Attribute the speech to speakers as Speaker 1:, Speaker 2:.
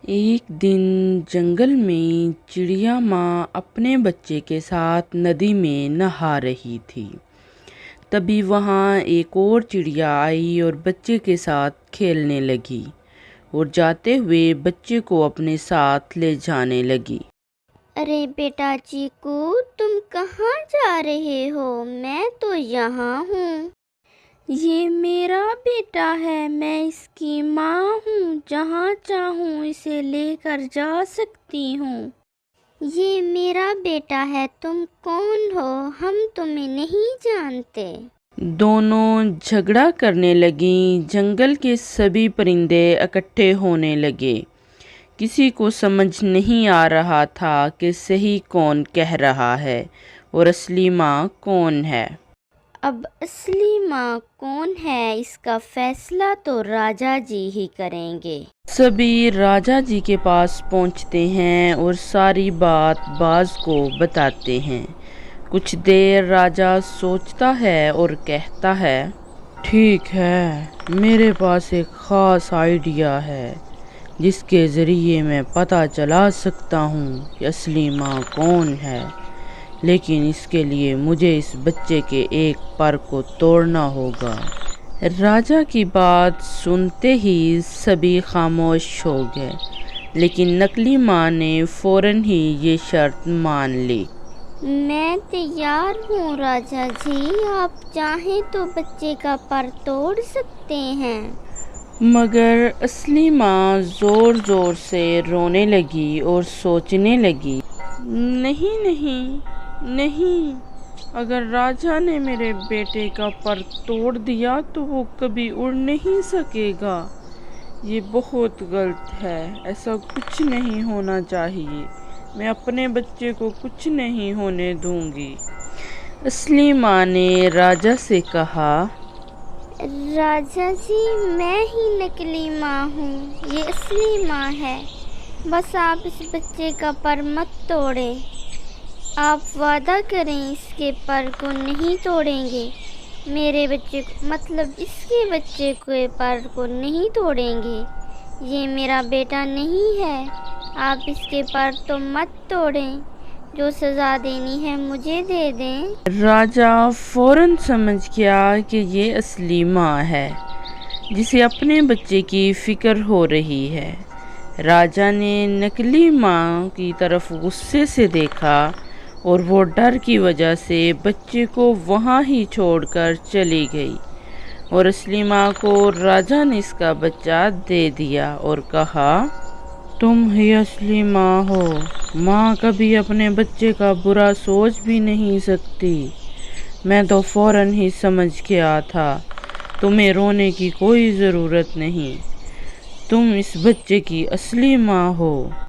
Speaker 1: एक दिन जंगल में चिड़िया माँ अपने बच्चे के साथ नदी में नहा रही थी। तभी वहाँ एक और चिड़िया आई और बच्चे के साथ खेलने लगी और जाते हुए बच्चे को अपने साथ ले जाने लगी।
Speaker 2: अरे बेटा चीकू, तुम कहाँ जा रहे हो? मैं तो यहाँ हूँ। ये मेरा बेटा है, मैं इसकी माँ हूँ। जहाँ चाहूँ इसे लेकर जा सकती हूँ। ये मेरा बेटा है, तुम कौन हो? हम तुम्हें नहीं जानते।
Speaker 1: दोनों झगड़ा करने लगीं। जंगल के सभी परिंदे इकट्ठे होने लगे। किसी को समझ नहीं आ रहा था कि सही कौन कह रहा है और असली माँ कौन है।
Speaker 2: अब असली माँ कौन है, इसका फैसला तो राजा जी ही करेंगे।
Speaker 1: सभी राजा जी के पास पहुँचते हैं और सारी बात बाज को बताते हैं। कुछ देर राजा सोचता है और कहता है, ठीक है, मेरे पास एक ख़ास आइडिया है जिसके ज़रिए मैं पता चला सकता हूँ कि असली माँ कौन है। लेकिन इसके लिए मुझे इस बच्चे के एक पर को तोड़ना होगा। राजा की बात सुनते ही सभी खामोश हो गए, लेकिन नकली माँ ने फौरन ही ये शर्त मान ली।
Speaker 2: मैं तैयार हूँ राजा जी, आप चाहें तो बच्चे का पर तोड़ सकते हैं।
Speaker 1: मगर असली माँ ज़ोर ज़ोर से रोने लगी और सोचने लगी, नहीं नहीं नहीं, अगर राजा ने मेरे बेटे का पर तोड़ दिया तो वो कभी उड़ नहीं सकेगा। ये बहुत गलत है, ऐसा कुछ नहीं होना चाहिए। मैं अपने बच्चे को कुछ नहीं होने दूंगी। असली माँ ने राजा से कहा,
Speaker 2: राजा जी, मैं ही नकली माँ हूँ, ये असली माँ है। बस आप इस बच्चे का पर मत तोड़ें। आप वादा करें इसके पर को नहीं तोड़ेंगे। मेरे बच्चे को, मतलब इसके बच्चे के पर को नहीं तोड़ेंगे। ये मेरा बेटा नहीं है, आप इसके पर तो मत तोड़ें। जो सज़ा देनी है मुझे दे दें।
Speaker 1: राजा फौरन समझ गया कि ये असली माँ है जिसे अपने बच्चे की फिक्र हो रही है। राजा ने नकली माँ की तरफ गुस्से से देखा और वो डर की वजह से बच्चे को वहाँ ही छोड़कर चली गई और असली माँ को राजा ने इसका बच्चा दे दिया और कहा, तुम ही असली माँ हो। माँ कभी अपने बच्चे का बुरा सोच भी नहीं सकती। मैं तो फौरन ही समझ गया था। तुम्हें रोने की कोई ज़रूरत नहीं, तुम इस बच्चे की असली माँ हो।